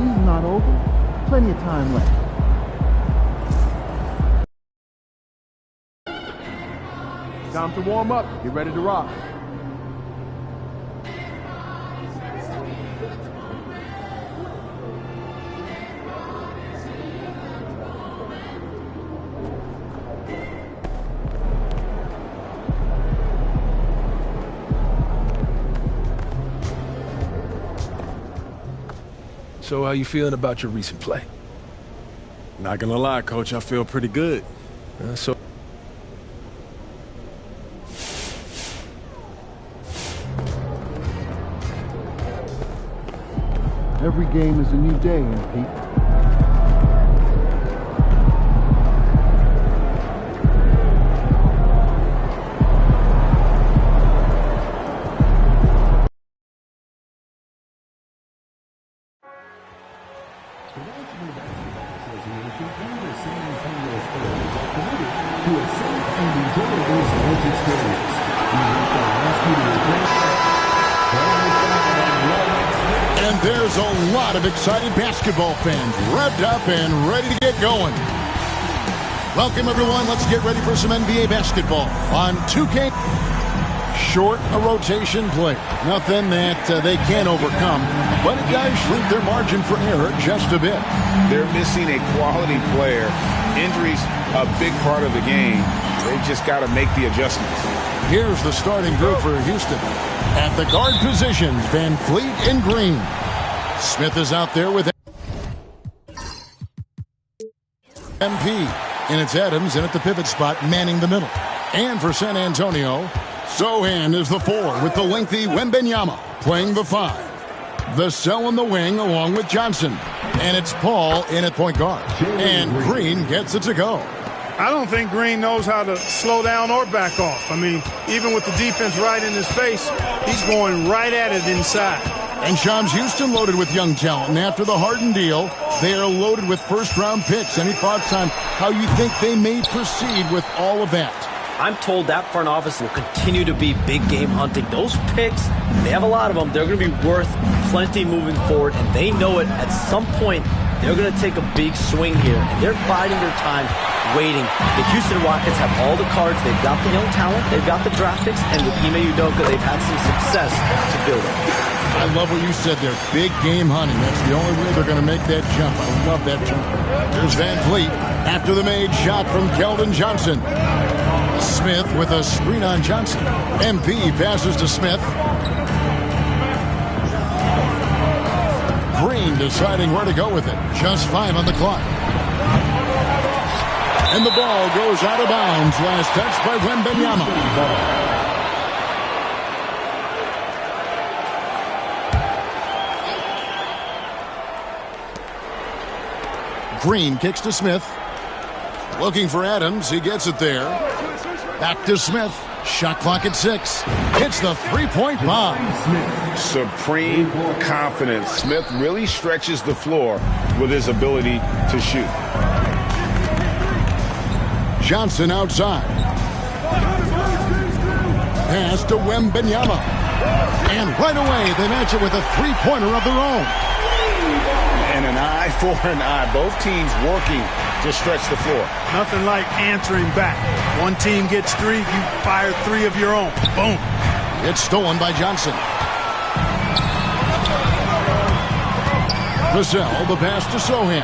season's not over. Plenty of time left. Time to warm up. Get ready to rock. So how you feeling about your recent play? Not gonna lie, Coach, I feel pretty good. So Every game is a new day, MP. And there's a lot of excited basketball fans revved up and ready to get going. Welcome, everyone. Let's get ready for some NBA basketball on 2K. Short a rotation play. Nothing that they can't overcome, but it does shrink their margin for error just a bit. They're missing a quality player. Injuries a big part of the game. They've just got to make the adjustments. Here's the starting group for Houston. At the guard positions, Van Fleet and Green. Smith is out there with MP. And it's Adams in at the pivot spot, manning the middle. And for San Antonio, Sohan is the 4 with the lengthy Wembanyama playing the 5. The cell in the wing along with Johnson. And it's Paul in at point guard. And Green gets it to go. I don't think Green knows how to slow down or back off. I mean, even with the defense right in his face, he's going right at it inside. And Shams Houston loaded with young talent. And after the Harden deal, they are loaded with first-round picks. Any thoughts on how you think they may proceed with all of that? I'm told that front office will continue to be big game hunting. Those picks, they have a lot of them. They're going to be worth plenty moving forward, and they know it. At some point, they're going to take a big swing here, and they're biding their time, waiting. The Houston Rockets have all the cards. They've got the young talent. They've got the draft picks, and with Ime Udoka, they've had some success to build it. I love what you said there. Big game hunting. That's the only way they're going to make that jump. I love that jump. Here's Van Fleet after the made shot from Keldon Johnson. Smith with a screen on Johnson. MP passes to Smith. Green deciding where to go with it. Just 5 on the clock. And the ball goes out of bounds. Last touch by Wembanyama. Green kicks to Smith. Looking for Adams. He gets it there. Back to Smith. Shot clock at 6. Hits the three-point bomb. Supreme confidence. Smith really stretches the floor with his ability to shoot. Johnson outside. Pass to Wembanyama. And right away they match it with a three-pointer of their own. And an eye for an eye. Both teams working to stretch the floor. Nothing like answering back. One team gets 3, you fire 3 of your own. Boom. It's stolen by Johnson. Vassell, the pass to Sohan.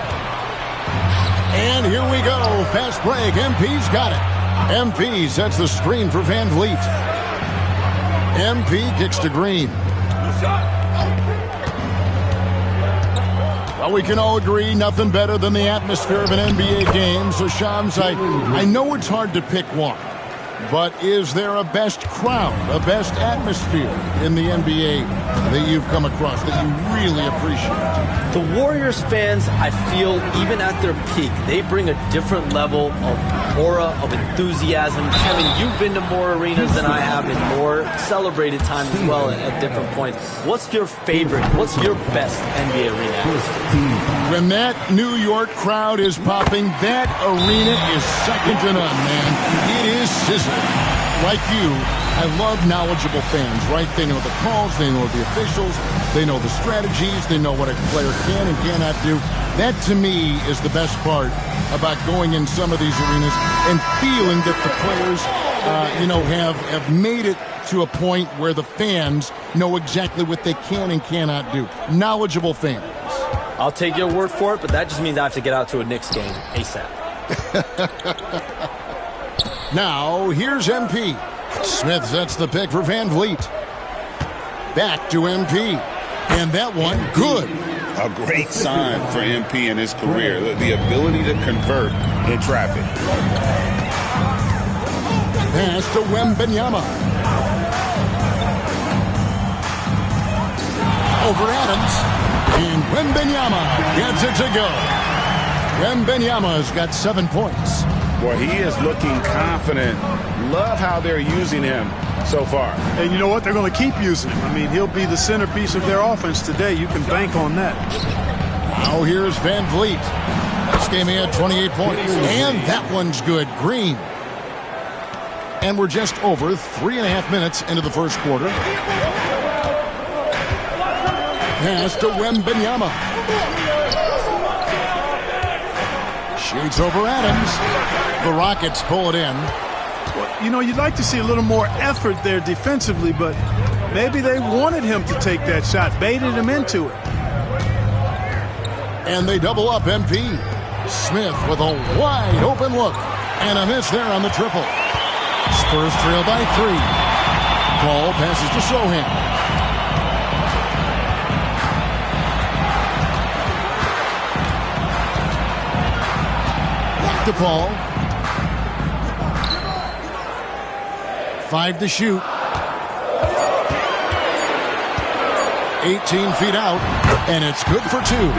And here we go. Fast break. MP's got it. MP sets the screen for Van Vliet. MP kicks to Green. Well, we can all agree nothing better than the atmosphere of an NBA game. So, Shams, I know it's hard to pick one. But is there a best crowd, a best atmosphere in the NBA that you've come across that you really appreciate? The Warriors fans, I feel, even at their peak, they bring a different level of aura, of enthusiasm. Kevin, you've been to more arenas than I have, and more celebrated times as well at different points. What's your favorite, what's your best NBA arena atmosphere? When that New York crowd is popping, that arena is second to none, man. It is sizzling. Like you, I love knowledgeable fans, right? They know the calls, they know the officials, they know the strategies, they know what a player can and cannot do. That, to me, is the best part about going in some of these arenas and feeling that the players, have made it to a point where the fans know exactly what they can and cannot do. Knowledgeable fans. I'll take your word for it, but that just means I have to get out to a Knicks game ASAP. Now, here's MP. Smith sets the pick for Van Vliet. Back to MP. And that one, good. A great sign for MP in his career. The ability to convert in traffic. Pass to Wembanyama. Over Adams. And Wembanyama gets it to go. Wembanyama's got 7 points. Boy, he is looking confident. Love how they're using him so far. And you know what? They're going to keep using him. I mean, he'll be the centerpiece of their offense today. You can bank on that. Now here's Van Vliet. This game he had 28 points. And that one's good. Green. And we're just over 3.5 minutes into the first quarter. Pass to Wembanyama. Shoots over Adams. The Rockets pull it in. Well, you'd like to see a little more effort there defensively, but maybe they wanted him to take that shot, baited him into it. And they double up MP. Smith with a wide open look. And a miss there on the triple. Spurs trail by 3. Ball passes to Sohan. To Paul. 5 to shoot. 18 feet out, and it's good for 2.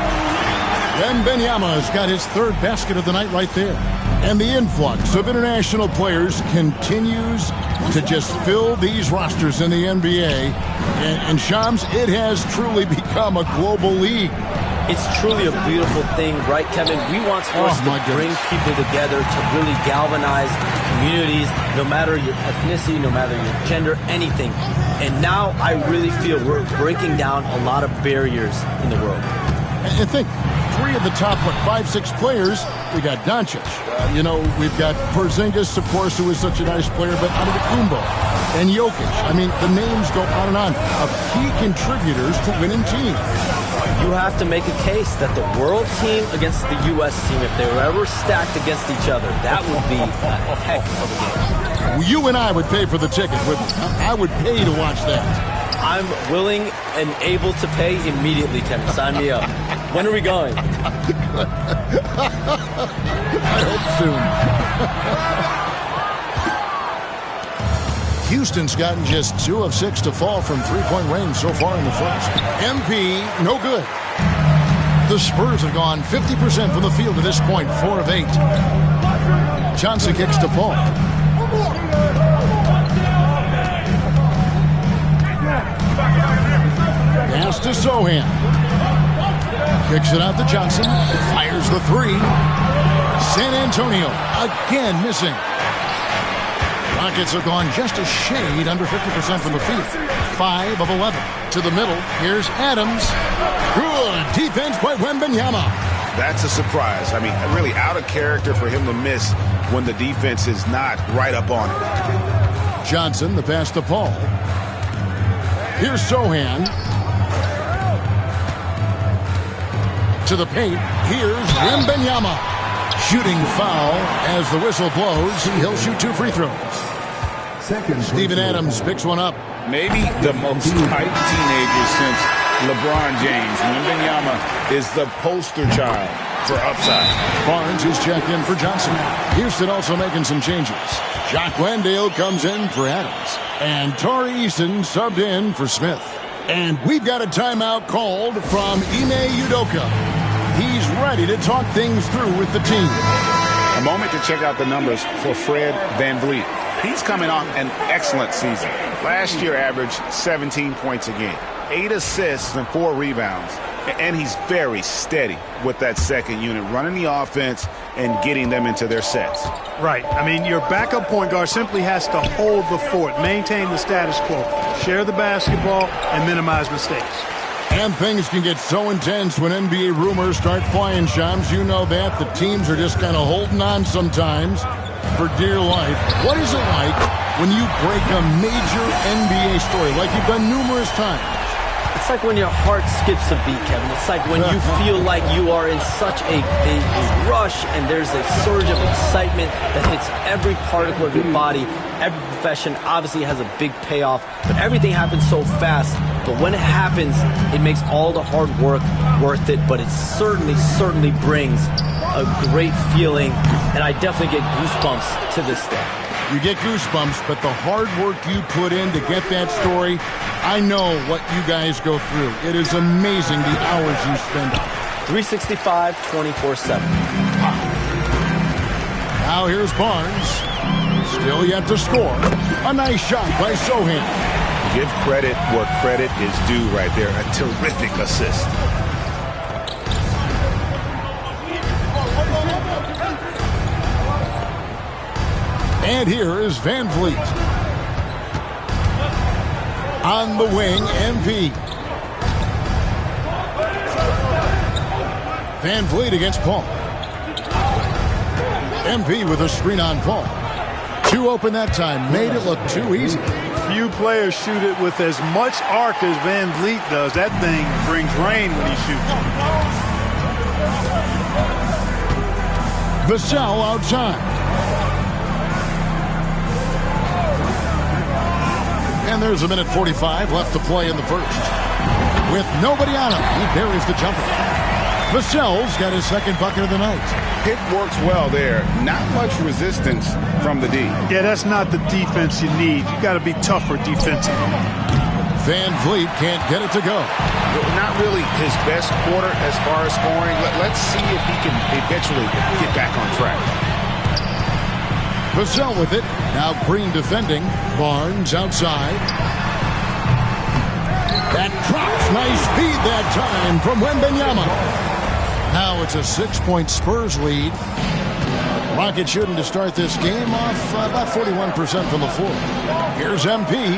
Wembanyama's got his 3rd basket of the night right there. And the influx of international players continues to just fill these rosters in the NBA. And Shams, it has truly become a global league. It's truly a beautiful thing, right, Kevin? We want sports to bring people together, to really galvanize communities, no matter your ethnicity, no matter your gender, anything. And now I really feel we're breaking down a lot of barriers in the world. And think, 3 of the top, 5-6 players, we got Doncic. We've got Porzingis, of course, who is such a nice player, but Antetokounmpo and Jokic. I mean, the names go on and on of key contributors to winning teams. You have to make a case that the world team against the U.S. team, if they were ever stacked against each other, that would be a heck of a game. You and I would pay for the ticket, wouldn't we? I would pay to watch that. I'm willing and able to pay immediately, Kevin. Sign me up. When are we going? I hope soon. Houston's gotten just 2 of 6 to fall from 3-point range so far in the first. MP, no good. The Spurs have gone 50% from the field to this point, 4 of 8. Johnson kicks to Paul. Pass to Sohan. Kicks it out to Johnson. Fires the 3. San Antonio again missing. Rockets have gone just a shade under 50% from the field. 5 of 11. To the middle. Here's Adams. Good defense by Wembanyama. That's a surprise. I mean, really out of character for him to miss when the defense is not right up on it. Johnson, the pass to Paul. Here's Sohan. To the paint. Here's Wembanyama. Shooting foul as the whistle blows. He'll shoot 2 free throws. Steven Adams picks one up. Maybe the most hyped teenager since LeBron James. Wembanyama is the poster child for upside. Barnes is checked in for Johnson. Houston also making some changes. Jock Landale comes in for Adams. And Tari Eason subbed in for Smith. And we've got a timeout called from Ime Udoka. He's ready to talk things through with the team. A moment to check out the numbers for Fred VanVleet. He's coming off an excellent season. Last year averaged 17 points a game, 8 assists and 4 rebounds. And he's very steady with that second unit, running the offense and getting them into their sets. Right. I mean, your backup point guard simply has to hold the fort, maintain the status quo, share the basketball, and minimize mistakes. And things can get so intense when NBA rumors start flying, Shams. You know that. The teams are just kind of holding on sometimes for dear life. What is it like when you break a major NBA story like you've done numerous times? It's like when your heart skips a beat, Kevin. It's like when you feel like you are in such a rush and there's a surge of excitement that hits every particle of your body. Every profession obviously has a big payoff, but everything happens so fast. But when it happens, it makes all the hard work worth it, but it certainly brings a great feeling, and I definitely get goosebumps to this day. You get goosebumps, but the hard work you put in to get that story, I know what you guys go through. It is amazing the hours you spend on it. 365, 24/7. Now here's Barnes. Still yet to score. A nice shot by Sohan. Give credit where credit is due right there. A terrific assist. And here is Van Vliet. On the wing, MP. Van Vliet against Paul. MP with a screen on Paul. Too open that time. Made it look too easy. Few players shoot it with as much arc as Van Vliet does. That thing brings rain when he shoots. Vassell outside. And there's a minute 45 left to play in the first. With nobody on him, he buries the jumper. Vassell's got his second bucket of the night. It works well there. Not much resistance from the D. Yeah, that's not the defense you need. You got to be tougher defensively. Van Vliet can't get it to go. Not really his best quarter as far as scoring. Let's see if he can eventually get back on track. Vassell with it. Now Green defending. Barnes outside. That drops. Nice feed that time from Wembanyama. Now it's a 6-point Spurs lead. Rockets shooting to start this game off about 41% from the floor. Here's MP.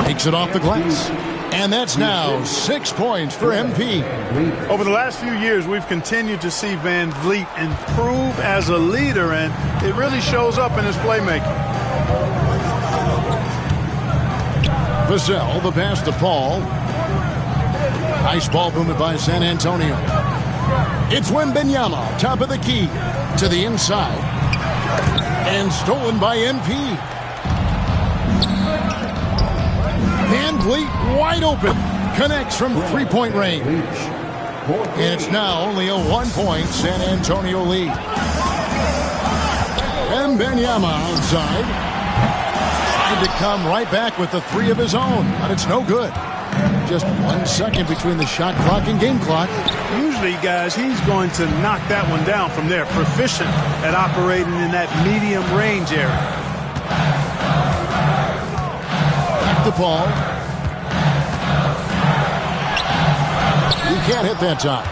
Takes it off the glass. And that's now 6 points for MP. Over the last few years, we've continued to see Van Vliet improve as a leader, and it really shows up in his playmaking. Vassell, the pass to Paul. Nice ball movement by San Antonio. It's Wembanyama, top of the key, to the inside. And stolen by MP. Van Vliet wide open. Connects from three-point range. And it's now only a 1-point San Antonio lead. Wembanyama outside. Tried to come right back with the three of his own, but it's no good. Just 1 second between the shot clock and game clock. Usually, guys, he's going to knock that one down from there. Proficient at operating in that medium range area. Back to Paul. He can't hit that time.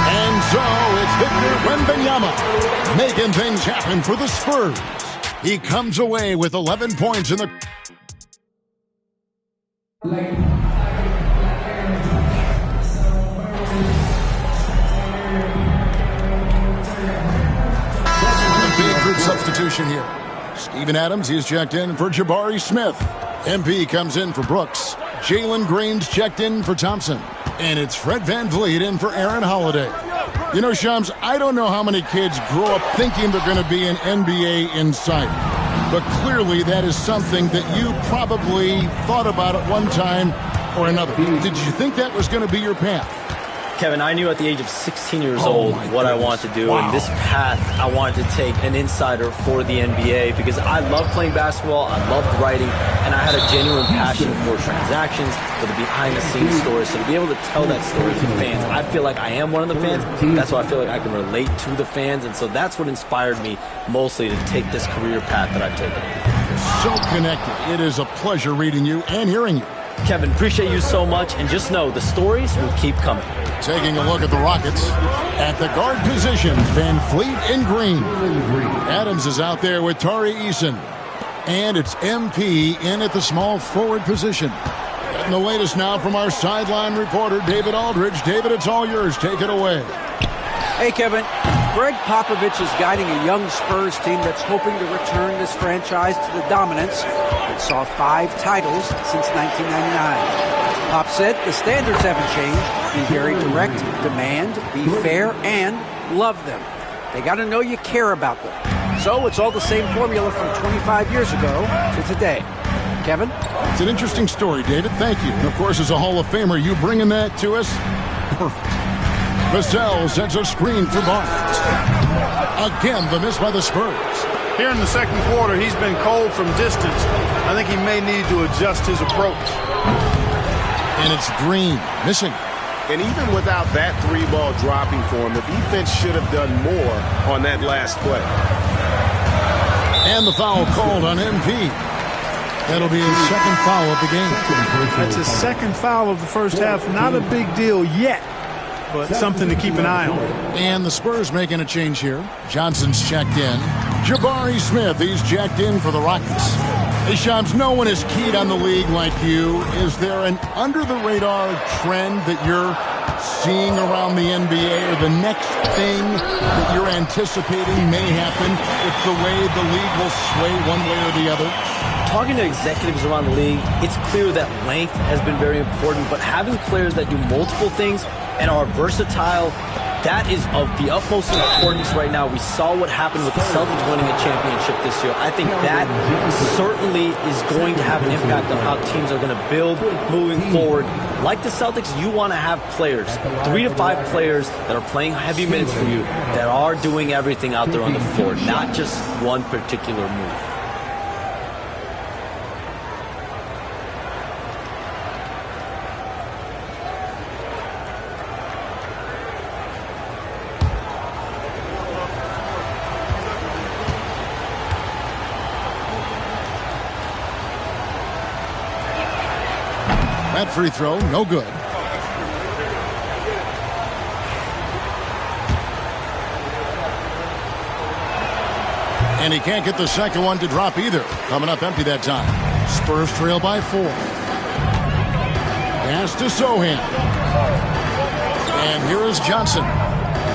And so it's Victor Wembanyama making things happen for the Spurs. He comes away with 11 points in the... Big group substitution here. Steven Adams, he's checked in for Jabari Smith. MP comes in for Brooks. Jalen Green's checked in for Thompson. And it's Fred Van Vliet in for Aaron Holiday. You know, Shams, I don't know how many kids grow up thinking they're going to be an NBA insider. But clearly that is something that you probably thought about at one time or another. Did you think that was going to be your path? Kevin, I knew at the age of 16 years old what I wanted to do, and this path I wanted to take an insider for the NBA because I love playing basketball, I loved writing, and I had a genuine passion for transactions, for the behind-the-scenes stories. So to be able to tell that story to fans, I feel like I am one of the fans. That's why I feel like I can relate to the fans, and so that's what inspired me mostly to take this career path that I've taken. You're so connected. It is a pleasure reading you and hearing you. Kevin, appreciate you so much, and just know the stories will keep coming. Taking a look at the Rockets. At the guard positions, Van Fleet and Green. Adams is out there with Tari Eason. And it's MP in at the small forward position. Getting the latest now from our sideline reporter, David Aldridge. David, it's all yours. Take it away. Hey, Kevin. Greg Popovich is guiding a young Spurs team that's hoping to return this franchise to the dominance that saw 5 titles since 1999. Pop said the standards haven't changed. Be very direct, demand, be fair, and love them. They got to know you care about them. So it's all the same formula from 25 years ago to today. Kevin? It's an interesting story, David. Thank you. And, of course, as a Hall of Famer, you bringing that to us? Perfect. Vassell sets a screen for Barnes. Again, the miss by the Spurs. Here in the second quarter, he's been cold from distance. I think he may need to adjust his approach. And it's Green missing. And even without that 3-ball dropping for him, the defense should have done more on that last play. And the foul called on MP. That'll be his second foul of the game. That's his second foul of the first half. Not a big deal yet, but something to keep an eye on. And the Spurs making a change here. Johnson's checked in. Jabari Smith, he's checked in for the Rockets. Hey, Shams, no one is keyed on the league like you. Is there an under-the-radar trend that you're seeing around the NBA, or the next thing that you're anticipating may happen if the way the league will sway one way or the other? Talking to executives around the league, it's clear that length has been very important, but having players that do multiple things and are versatile, that is of the utmost importance right now. We saw what happened with the Celtics winning a championship this year. I think that certainly is going to have an impact on how teams are going to build moving forward. Like the Celtics, you want to have players, 3 to 5 players that are playing heavy minutes for you, that are doing everything out there on the floor, not just one particular move. That free throw, no good. And he can't get the second one to drop either. Coming up empty that time. Spurs trail by 4. Pass to Sohan. And here is Johnson.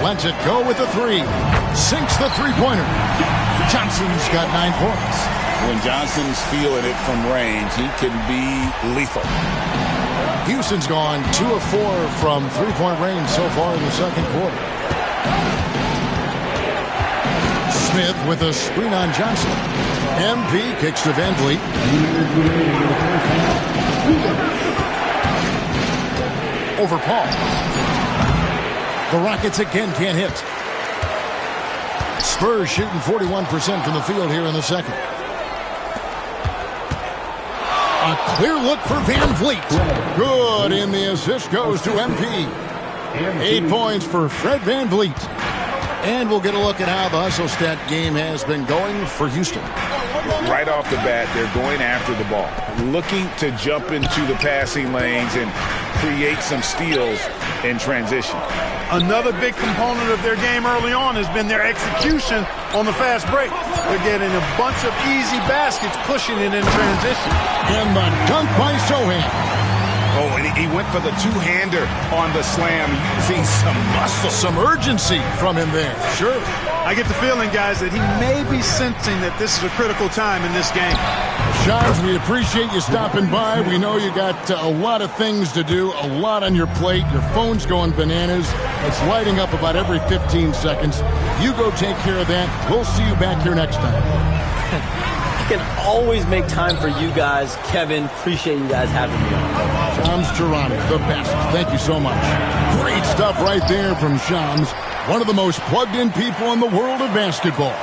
Lets it go with the 3. Sinks the three-pointer. Johnson's got 9 points. When Johnson's feeling it from range, he can be lethal. Houston's gone 2 of 4 from three-point range so far in the second quarter. Smith with a screen on Johnson. MP kicks to Van Vliet. Over Paul. The Rockets again can't hit. Spurs shooting 41% from the field here in the second. A clear look for Van Vliet. Good, and the assist goes to MP. 8 points for Fred Van Vliet. And we'll get a look at how the hustle stat game has been going for Houston. Right off the bat, they're going after the ball, looking to jump into the passing lanes and create some steals in transition. Another big component of their game early on has been their execution on the fast break. They're getting a bunch of easy baskets, pushing it in transition. And the dunk by Sohan. Oh, and he went for the two-hander on the slam, using some muscle. Some urgency from him there, sure. I get the feeling, guys, that he may be sensing that this is a critical time in this game. Shams, we appreciate you stopping by. We know you got a lot of things to do, a lot on your plate. Your phone's going bananas. It's lighting up about every 15 seconds. You go take care of that. We'll see you back here next time. I can always make time for you guys. Kevin, appreciate you guys having me on. Shams Charania, the best. Thank you so much. Great stuff right there from Shams, one of the most plugged-in people in the world of basketball.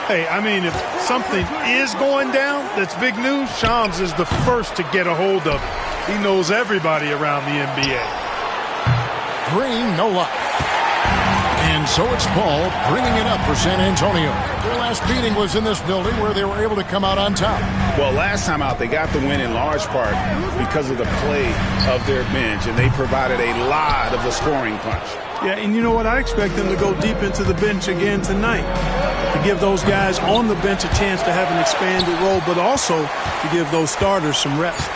Hey, I mean, if something is going down that's big news, Shams is the first to get a hold of it. He knows everybody around the NBA. Green, no luck. And And so it's Paul bringing it up for San Antonio. Their last meeting was in this building where they were able to come out on top. Well, last time out, they got the win in large part because of the play of their bench, and they provided a lot of the scoring punch. Yeah, and you know what? I expect them to go deep into the bench again tonight to give those guys on the bench a chance to have an expanded role, but also to give those starters some rest.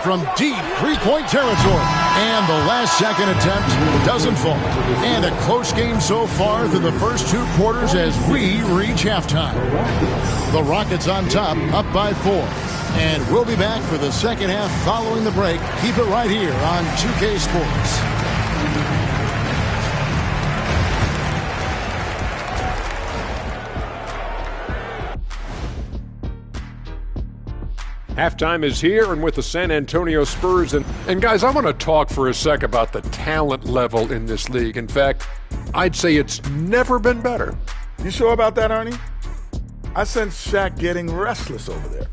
From deep three-point territory, and the last second attempt doesn't fall. And a close game so far through the first 2 quarters as we reach halftime. The Rockets on top, up by 4. And we'll be back for the second half following the break. Keep it right here on 2K Sports. Halftime is here, and with the San Antonio Spurs. And guys, I want to talk for a sec about the talent level in this league. In fact, I'd say it's never been better. You sure about that, Ernie? I sense Shaq getting restless over there.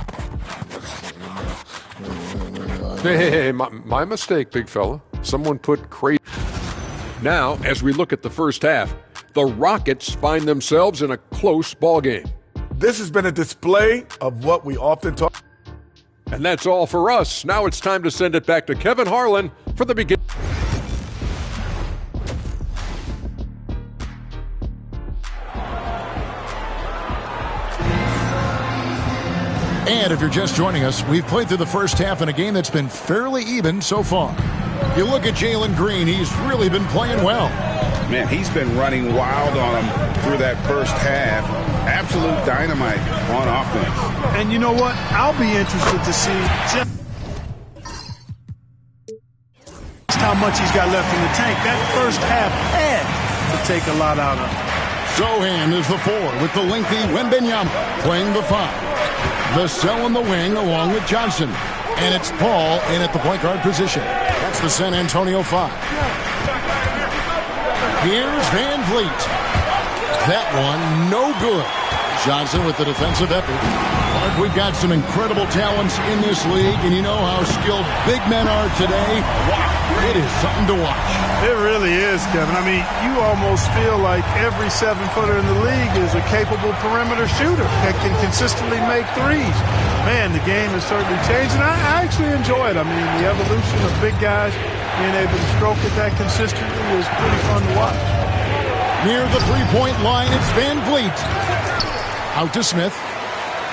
Hey, my mistake, big fella. Someone put crazy. Now, as we look at the first half, the Rockets find themselves in a close ball game. This has been a display of what we often talk. And that's all for us. Now it's time to send it back to Kevin Harlan for the beginning. And if you're just joining us, we've played through the first half in a game that's been fairly even so far. You look at Jalen Green, he's really been playing well. Man, he's been running wild on him through that first half. Absolute dynamite on offense. And you know what? I'll be interested to see just how much he's got left in the tank. That first half had to take a lot out of him. Sohan is the 4 with the lengthy Wembanyama playing the 5. The cell in the wing along with Johnson. And it's Paul in at the point guard position. That's the San Antonio 5. Here's Van Vliet. That one, no good. Johnson with the defensive effort. Mark, we've got some incredible talents in this league, and you know how skilled big men are today. Wow, it is something to watch. It really is, Kevin. I mean, you almost feel like every 7-footer in the league is a capable perimeter shooter that can consistently make threes. Man, the game has certainly changed, and I actually enjoy it. I mean, the evolution of big guys being able to stroke it that consistently is pretty fun to watch. Near the three-point line, it's Van Vliet. Out to Smith.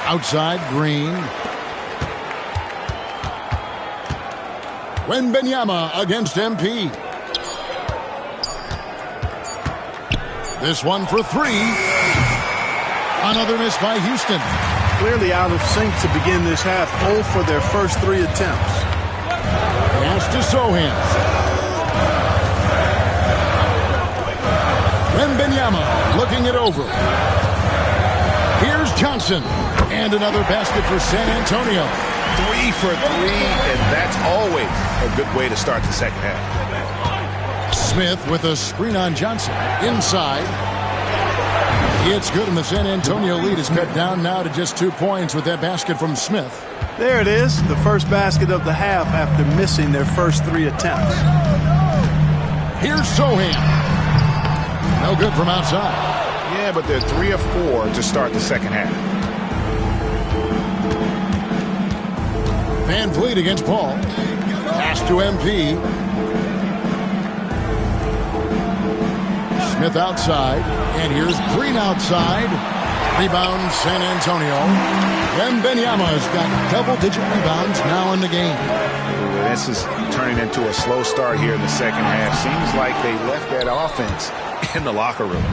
Outside, Green. Wembanyama against MP. This one for 3. Another miss by Houston. Clearly out of sync to begin this half. 0 for their first 3 attempts. Pass to Sohan. Wembanyama looking it over. Here's Johnson. And another basket for San Antonio. 3 for 3, and that's always a good way to start the second half. Smith with a screen on Johnson. Inside. It's good, and the San Antonio lead is cut down now to just 2 points with that basket from Smith. There it is, the first basket of the half after missing their first 3 attempts. Here's Sohan. No good from outside. Yeah, but they're 3 of 4 to start the second half. Van Vliet against Paul. Pass to MP. Smith outside. And here's Green outside. Rebound San Antonio. Wembanyama's got double-digit rebounds now in the game. This is turning into a slow start here in the second half. Seems like they left that offense in the locker room.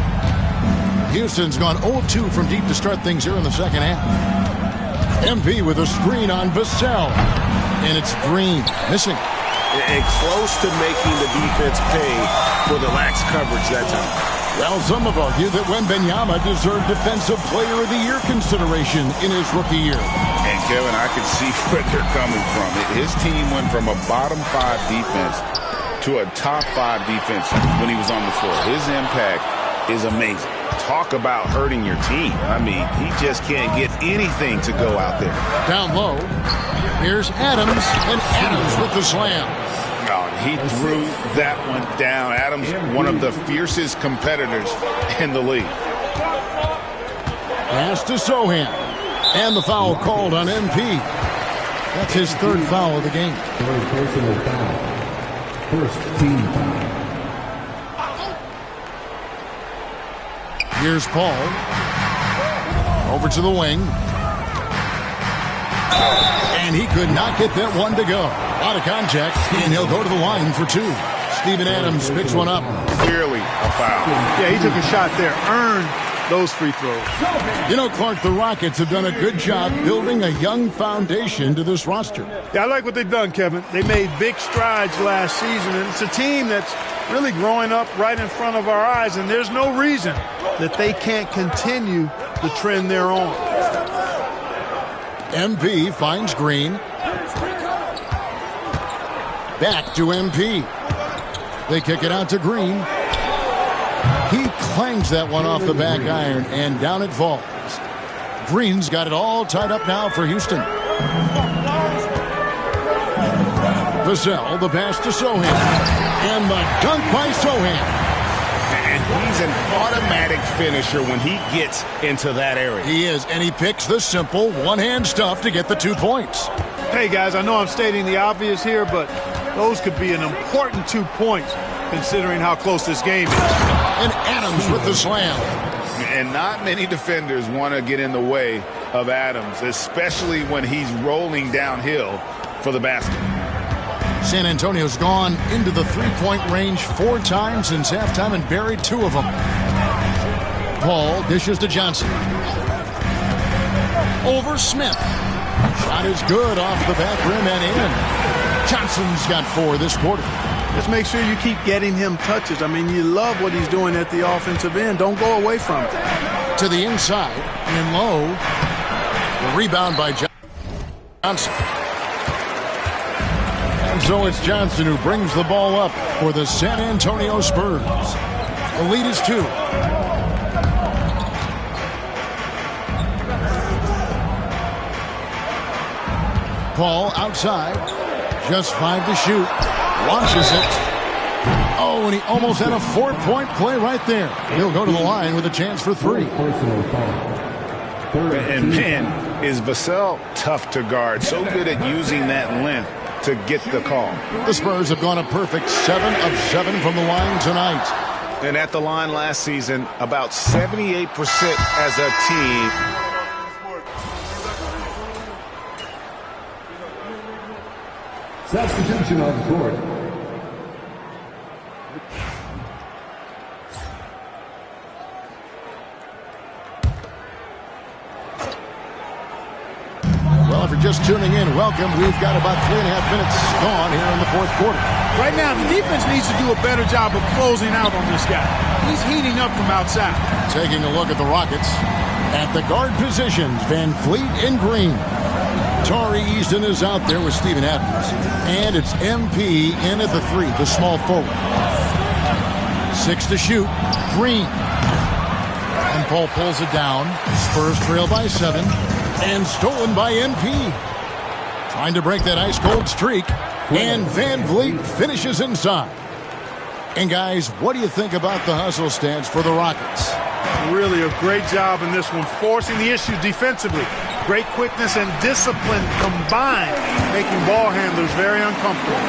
Houston's gone 0-2 from deep to start things here in the second half. MP with a screen on Vassell. And it's Green missing. And close to making the defense pay for the lax coverage that time. Well, some have argued that Wembanyama deserved Defensive Player of the Year consideration in his rookie year. And Kevin, I can see where they're coming from. His team went from a bottom 5 defense to a top 5 defense when he was on the floor. His impact is amazing. Talk about hurting your team. I mean, he just can't get anything to go out there. Down low, here's Adams, and Adams with the slam. Oh, He threw that one down. Adams, one of the fiercest competitors in the league. Pass to Sohan. And the foul called on MP. That's his third foul of the game. Third personal foul. First team foul. Here's Paul. Over to the wing. And he could not get that one to go. Out of contact, and he'll go to the line for two. Steven Adams picks one up. Clearly a foul. Yeah, he took a shot there. Earned those free throws. You know, Clark, the Rockets have done a good job building a young foundation to this roster. Yeah, I like what they've done, Kevin. They made big strides last season, and it's a team that's really growing up right in front of our eyes, and there's no reason that they can't continue the trend they're on. MP finds Green. Back to MP. They kick it out to Green. He clangs that one off the back iron, and down it falls. Green's got it all tied up now for Houston. Vassell, the pass to Sohan. And the dunk by Sohan. And he's an automatic finisher when he gets into that area. He is, and he picks the simple one-hand stuff to get the 2 points. Hey, guys, I know I'm stating the obvious here, but those could be an important 2 points considering how close this game is. And Adams with the slam. And not many defenders want to get in the way of Adams, especially when he's rolling downhill for the basket. San Antonio's gone into the three-point range 4 times since halftime and buried 2 of them. Paul dishes to Johnson. Over Smith. Shot is good off the back rim and in. Johnson's got 4 this quarter. Just make sure you keep getting him touches. I mean, you love what he's doing at the offensive end. Don't go away from it. To the inside and low. The rebound by Johnson. And so it's Johnson who brings the ball up for the San Antonio Spurs. The lead is 2. Paul outside. Just 5 to shoot. Launches it. Oh, and he almost had a 4-point play right there. He'll go to the line with a chance for 3. And man, is Vassell tough to guard. So good at using that length to get the call. The Spurs have gone a perfect 7 of 7 from the line tonight. And at the line last season, about 78% as a team. Substitution on the court. Well, if you're just tuning in, welcome. We've got about 3.5 minutes gone here in the 4th quarter. Right now, the defense needs to do a better job of closing out on this guy. He's heating up from outside. Taking a look at the Rockets. At the guard positions, Van Fleet and Green. Tari Eason is out there with Steven Adams. And it's MP in at the 3, the small forward. 6 to shoot. Green. And Paul pulls it down. Spurs trail by 7. And stolen by MP. Trying to break that ice-cold streak. And Van Vliet finishes inside. And guys, what do you think about the hustle stance for the Rockets? Really a great job in this one, forcing the issue defensively. Great quickness and discipline combined, making ball handlers very uncomfortable.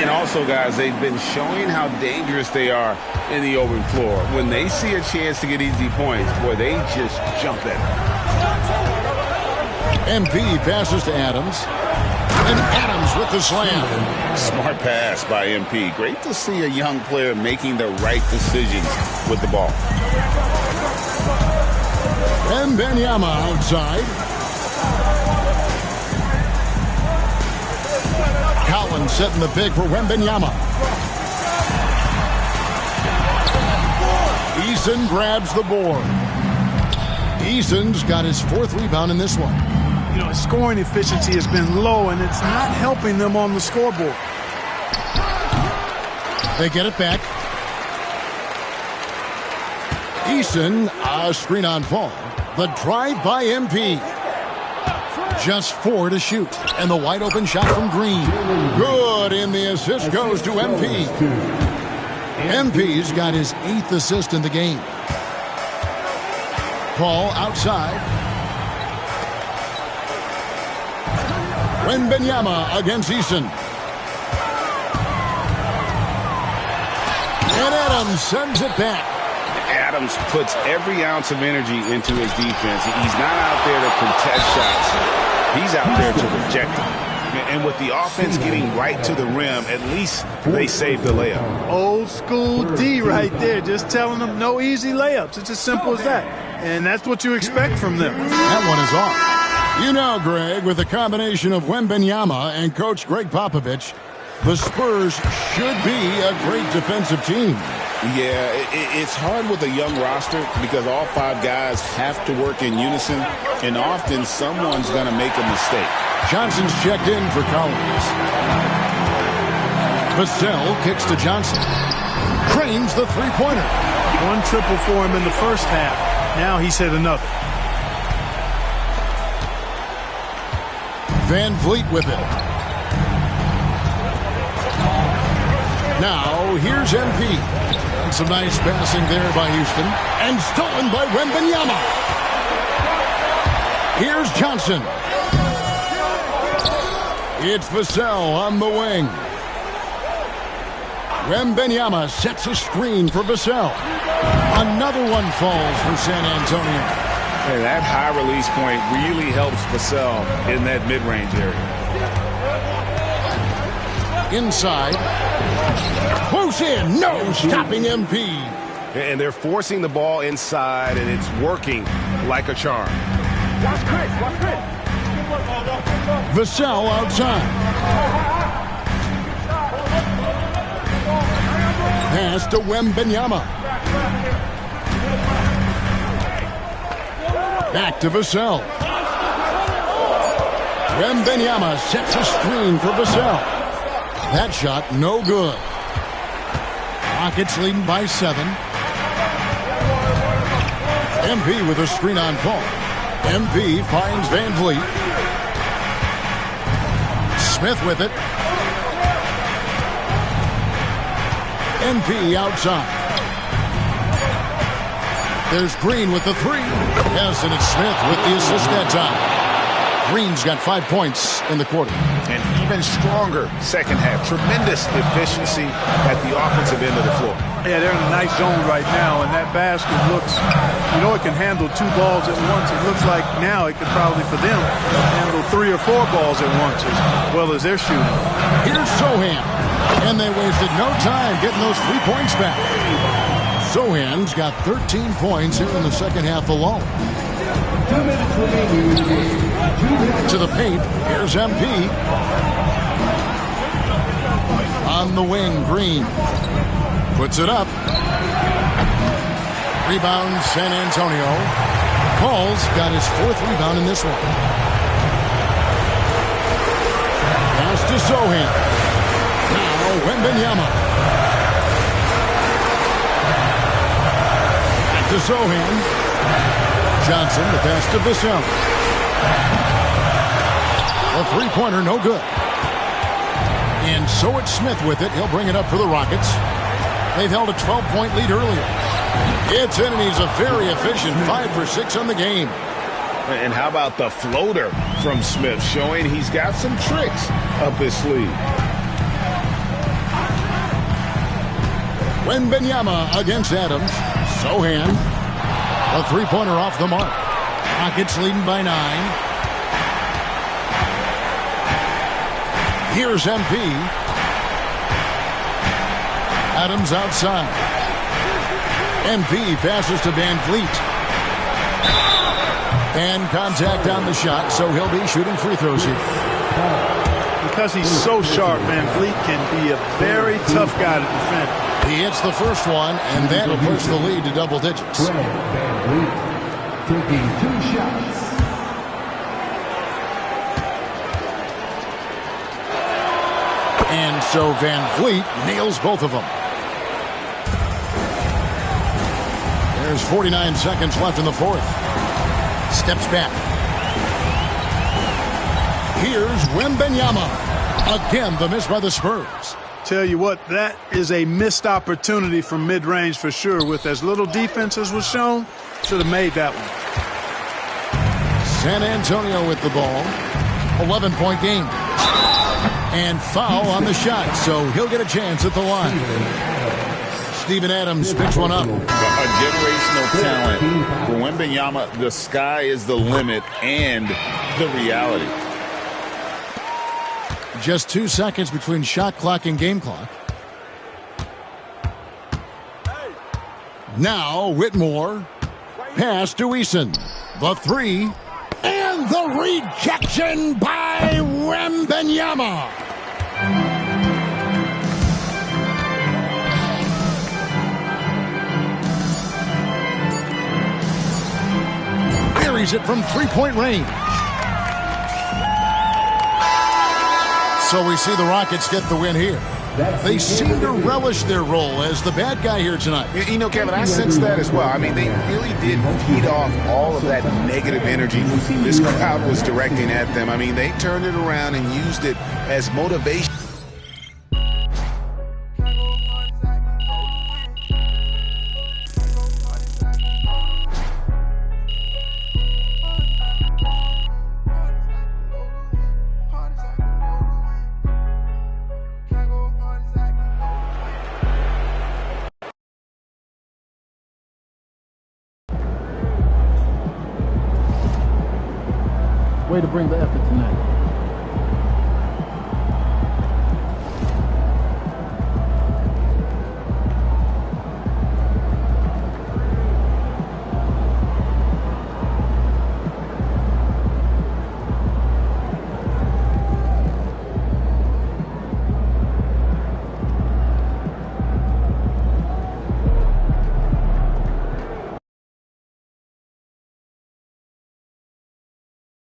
And also, guys, they've been showing how dangerous they are in the open floor. When they see a chance to get easy points, boy, they just jump at it. MP passes to Adams. And Adams with the slam. Smart pass by MP. Great to see a young player making the right decisions with the ball. And Wembanyama outside. Collins setting the big for Wembanyama. Eason grabs the board. Eason's got his 4th rebound in this one. You know, his scoring efficiency has been low, and it's not helping them on the scoreboard. They get it back. Eason, a screen on Paul. The drive by MP. Just 4 to shoot. And the wide open shot from Green. Good. put in the assist goes to MP. MP's got his 8th assist in the game. Ball outside. Wembanyama against Eason. And Adams sends it back. Adams puts every ounce of energy into his defense. He's not out there to contest shots. He's out there to reject them. And with the offense getting right to the rim, at least they saved the layup. Old school D right there, just telling them no easy layups. It's as simple as that. And that's what you expect from them. That one is off. You know, Greg, with the combination of Wembanyama and Coach Greg Popovich, the Spurs should be a great defensive team. Yeah, it's hard with a young roster because all 5 guys have to work in unison, and often someone's going to make a mistake. Johnson's checked in for Collins. Vassell kicks to Johnson. Cranes the three-pointer. 1 triple for him in the first half. Now he's hit another. Van Vliet with it. Now, here's MP. And some nice passing there by Houston. And stolen by Wembanyama. Here's Johnson. It's Vassell on the wing. Wembanyama sets a screen for Vassell. Another one falls for San Antonio. Hey, that high release point really helps Vassell in that mid-range area. Inside. Close in. No stopping MP. And they're forcing the ball inside, and it's working like a charm. Watch Chris. Watch Chris. Vassell outside. Pass to Wembanyama. Back to Vassell. Wembanyama sets a screen for Vassell. That shot no good. Rockets leading by 7. MP with a screen on Paul. MP finds Van Vliet. Smith with it. MP outside. There's Green with the 3. Yes, and it's Smith with the assist that time. Green's got 5 points in the quarter. And even stronger second half. Tremendous efficiency at the offensive end of the floor. Yeah, they're in a nice zone right now, and that basket looks, you know, it can handle 2 balls at once. It looks like now it could probably, for them, handle 3 or 4 balls at once as well as they're shooting. Here's Sohan, and they wasted no time getting those 3 points back. Sohan's got 13 points here in the second half alone. 2 minutes remaining in the game. To the paint, here's MP. On the wing, Green. Puts it up. Rebound, San Antonio. Paul's got his 4th rebound in this one. Pass to Sohan. Now Wembanyama. Back to Sohan. Johnson, the pass to Vassell. A 3-pointer, no good. And so it's Smith with it. He'll bring it up for the Rockets. They've held a 12-point lead earlier. It's in, and he's a very efficient 5 for 6 on the game. And how about the floater from Smith, showing he's got some tricks up his sleeve. Wembanyama against Adams. Sohan. A 3-pointer off the mark. Rockets leading by 9. Here's MP. Adams outside. MP passes to Van Vliet. And contact on the shot, so he'll be shooting free throws here. Because he's so sharp, Van Vliet can be a very tough guy to defend. He hits the first one, and that'll push the lead to double digits. Fred Van Vliet taking 2 shots. And so Van Vliet nails both of them. There's 49 seconds left in the 4th. Steps back. Here's Wembanyama. Again, the miss by the Spurs. Tell you what, that is a missed opportunity from mid-range for sure. With as little defense as was shown, should have made that one. San Antonio with the ball. 11-point game. And foul on the shot, so he'll get a chance at the line. Steven Adams picks one up. A generational talent. For Wembanyama, the sky is the limit and the reality. Just 2 seconds between shot clock and game clock. Now Whitmore. Pass to Eason. The three. And the rejection by Wembanyama. Buries it from three-point range. So we see the Rockets get the win here. They seem to relish their role as the bad guy here tonight. You know, Kevin, I sense that as well. I mean, they really did feed off all of that negative energy this crowd was directing at them. I mean, they turned it around and used it as motivation. Way to bring the effort tonight.